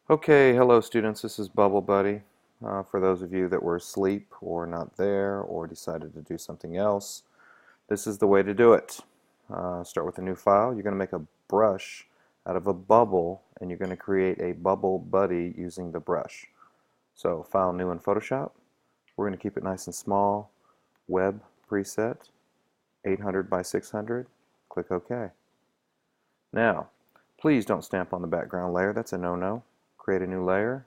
Okay, hello students, this is Bubble Buddy. For those of you that were asleep or not there or decided to do something else, this is the way to do it. Start with a new file. You're going to make a brush out of a bubble and you're going to create a Bubble Buddy using the brush. So File New in Photoshop. We're going to keep it nice and small. Web preset, 800 by 600. Click OK. Now, please don't stamp on the background layer. That's a no-no. Create a new layer.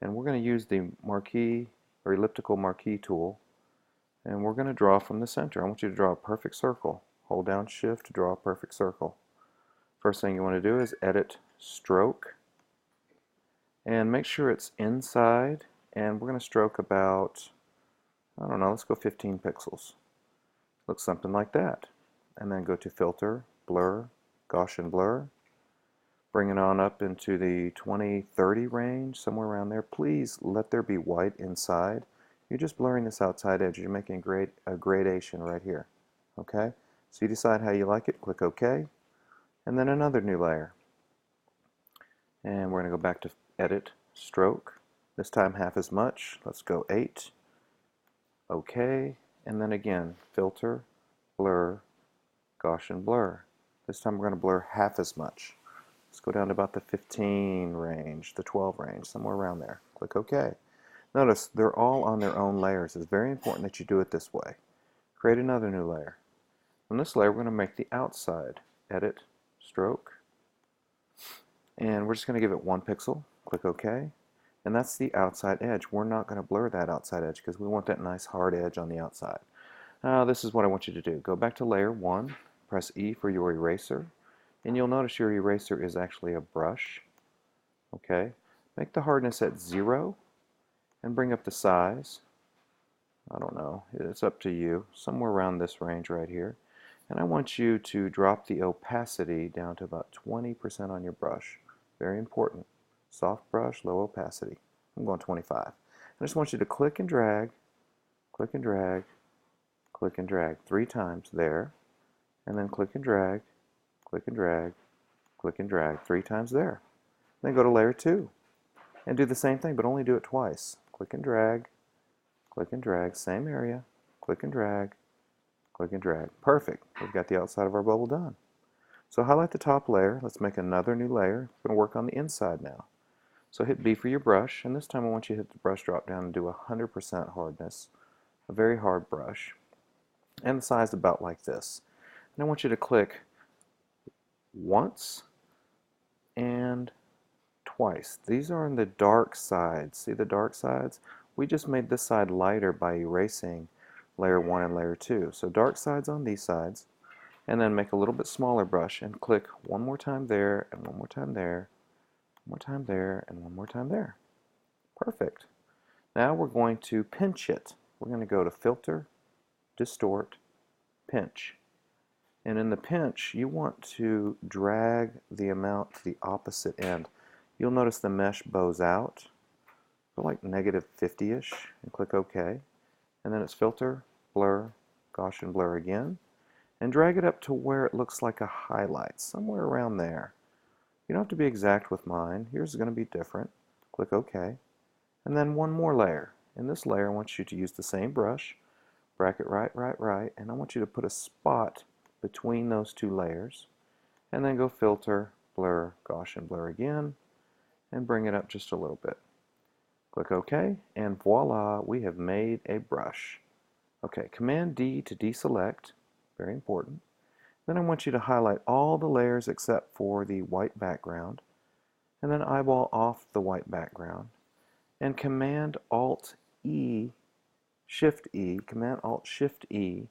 And we're going to use the marquee or elliptical marquee tool, and we're going to draw from the center. I want you to draw a perfect circle. Hold down Shift to draw a perfect circle. First thing you want to do is edit stroke, and make sure it's inside, and we're going to stroke about, I don't know, let's go 15 pixels. Looks something like that. And then go to Filter, Blur, Gaussian Blur. Bring it on up into the 20-30 range, somewhere around there. Please let there be white inside. You're just blurring this outside edge. You're making a gradation right here. Okay? So you decide how you like it. Click OK. And then another new layer. And we're going to go back to Edit, Stroke. This time half as much. Let's go 8. OK. And then again, Filter, Blur, Gaussian Blur. This time we're going to blur half as much. Let's go down to about the 15 range, the 12 range, somewhere around there. Click OK. Notice they're all on their own layers. It's very important that you do it this way. Create another new layer. On this layer, we're going to make the outside. Edit, Stroke, and we're just going to give it 1 pixel. Click OK. And that's the outside edge. We're not going to blur that outside edge because we want that nice hard edge on the outside. This is what I want you to do. Go back to Layer 1, press E for your eraser, and you'll notice your eraser is actually a brush. Okay, make the hardness at 0 and bring up the size. I don't know, it's up to you, somewhere around this range right here. And I want you to drop the opacity down to about 20% on your brush. Very important. Soft brush, low opacity. I'm going 25. I just want you to click and drag, click and drag, click and drag 3 times there, and then click and drag, click and drag, click and drag 3 times there. Then go to layer 2 and do the same thing, but only do it twice. Click and drag, same area, click and drag, click and drag. Perfect. We've got the outside of our bubble done. So highlight the top layer. Let's make another new layer. We're going to work on the inside now. So hit B for your brush, and this time I want you to hit the brush drop down and do 100% hardness, a very hard brush, and the size about like this. And I want you to click once and twice. These are on the dark sides. See the dark sides? We just made this side lighter by erasing layer 1 and layer 2. So dark sides on these sides, and then make a little bit smaller brush and click one more time there, and one more time there, one more time there, and one more time there. Perfect. Now we're going to pinch it. We're going to go to Filter, Distort, Pinch. And in the pinch, you want to drag the amount to the opposite end. You'll notice the mesh bows out for like -50-ish, and click OK. And then it's Filter, Blur, Gaussian Blur again, and drag it up to where it looks like a highlight, somewhere around there. You don't have to be exact with mine. Yours is going to be different. Click OK. And then one more layer. In this layer, I want you to use the same brush, bracket right, right, right, and I want you to put a spot between those 2 layers, and then go Filter, Blur, Gaussian Blur again, and bring it up just a little bit. Click OK, and voila, we have made a brush. Okay, Command D to deselect, very important. Then I want you to highlight all the layers except for the white background, and then eyeball off the white background, and Command Alt E, Shift E, Command Alt Shift E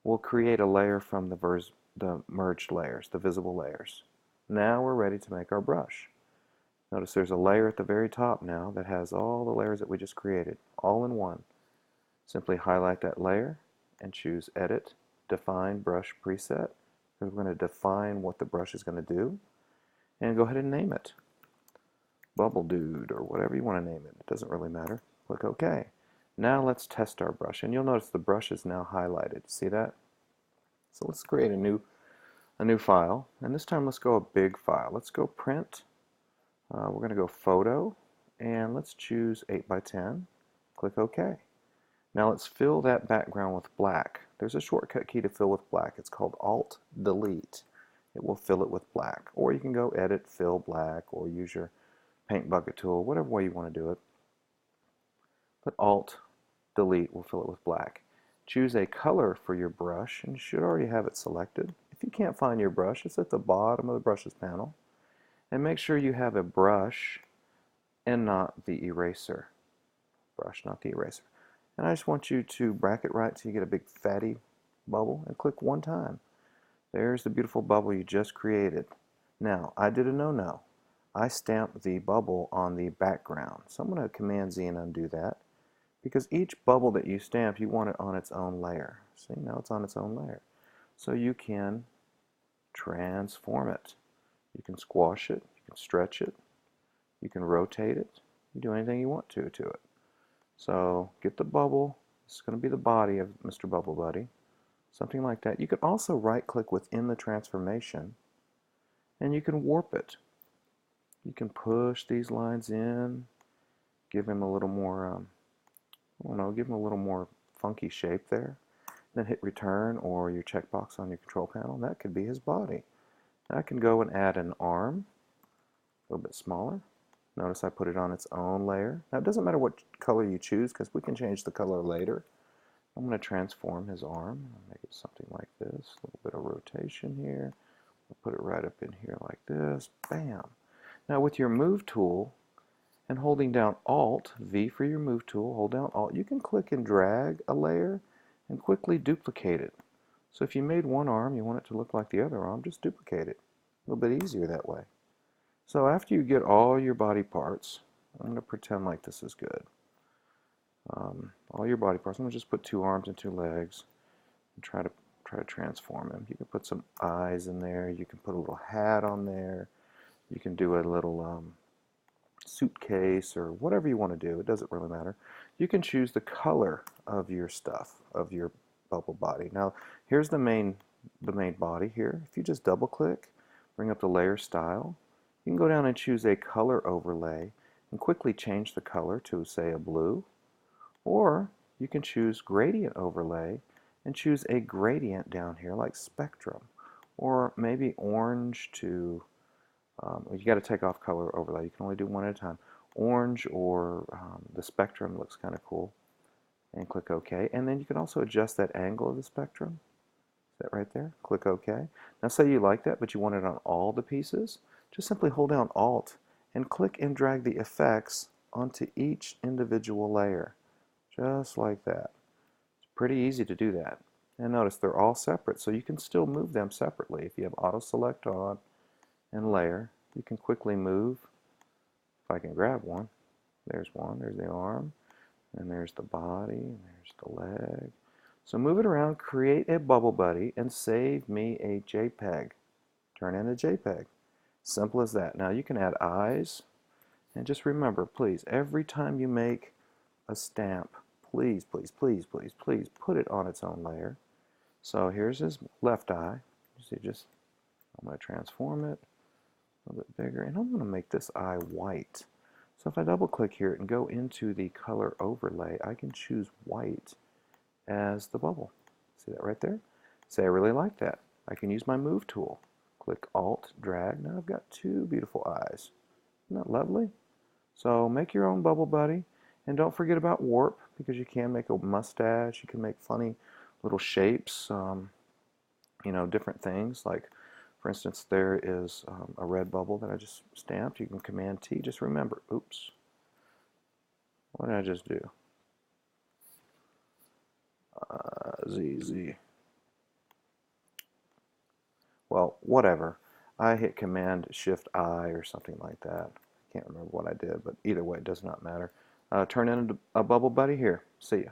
will create a layer from the merged layers, the visible layers. Now we're ready to make our brush. Notice there's a layer at the very top now that has all the layers that we just created, all in one. Simply highlight that layer and choose Edit, Define Brush Preset. We're going to define what the brush is going to do, and go ahead and name it. Bubble Dude, or whatever you want to name it. It doesn't really matter. Click OK. Now let's test our brush, and you'll notice the brush is now highlighted. See that? So let's create a new file, and this time let's go a big file. Let's go Print, We're going to go Photo, and let's choose 8 by 10. Click OK. Now let's fill that background with black. There's a shortcut key to fill with black. It's called Alt-Delete. It will fill it with black. Or you can go Edit, Fill Black, or use your paint bucket tool, whatever way you want to do it. But Alt-Delete will fill it with black. Choose a color for your brush, and you should already have it selected. If you can't find your brush, it's at the bottom of the Brushes panel. And make sure you have a brush and not the eraser. Brush, not the eraser. And I just want you to bracket right so you get a big fatty bubble and click one time. There's the beautiful bubble you just created. Now, I did a no-no. I stamped the bubble on the background. So I'm going to Command Z and undo that, because each bubble that you stamp, you want it on its own layer. See, now it's on its own layer. So you can transform it. You can squash it, you can stretch it, you can rotate it, you do anything you want to it. So get the bubble. This is going to be the body of Mr. Bubble Buddy. Something like that. You can also right-click within the transformation, and you can warp it. You can push these lines in, give him a little more, I don't know, give him a little more funky shape there. Then hit Return or your checkbox on your control panel, and that could be his body. Now I can go and add an arm, a little bit smaller. Notice I put it on its own layer. Now it doesn't matter what color you choose, because we can change the color later. I'm going to transform his arm. I'll make it something like this. A little bit of rotation here. I'll put it right up in here like this. Bam! Now with your Move tool and holding down Alt, V for your Move tool, hold down Alt, you can click and drag a layer and quickly duplicate it. So if you made one arm, you want it to look like the other arm, just duplicate it. A little bit easier that way. So after you get all your body parts, I'm going to pretend like this is good. All your body parts, I'm going to just put 2 arms and 2 legs and try to transform him. You can put some eyes in there, you can put a little hat on there, you can do a little suitcase or whatever you want to do. It doesn't really matter. You can choose the color of your stuff, of your bubble body. Now here's the main body here. If you just double click, bring up the layer style, you can go down and choose a color overlay and quickly change the color to, say, a blue. Or you can choose gradient overlay and choose a gradient down here like spectrum, or maybe orange to, you got to take off color overlay. You can only do one at a time. Orange or the spectrum looks kind of cool, and click OK. And then you can also adjust that angle of the spectrum. Is that right there? Click OK. Now say you like that, but you want it on all the pieces. Just simply hold down Alt and click and drag the effects onto each individual layer. Just like that. It's pretty easy to do that. And notice they're all separate, so you can still move them separately. If you have Auto Select on and Layer, you can quickly move. If I can grab one, there's one, there's the arm, and there's the body, and there's the leg. So move it around, create a Bubble Buddy, and save me a JPEG. Turn in a JPEG. Simple as that. Now you can add eyes, and just remember, please, every time you make a stamp, please, please, please, please, please put it on its own layer. So here's his left eye. You see, just I'm going to transform it a little bit bigger, and I'm going to make this eye white. So if I double click here and go into the color overlay, I can choose white as the bubble. See that right there? Say I really like that. I can use my Move tool. Click Alt, drag. Now I've got 2 beautiful eyes. Isn't that lovely? So make your own Bubble Buddy. And don't forget about warp, because you can make a mustache, you can make funny little shapes, you know, different things. Like, for instance, there is a red bubble that I just stamped. You can Command T. Just remember, oops, what did I just do? Z. Well, whatever. I hit Command Shift I or something like that. I can't remember what I did, but either way, it does not matter. Turn into a Bubble Buddy here. See ya.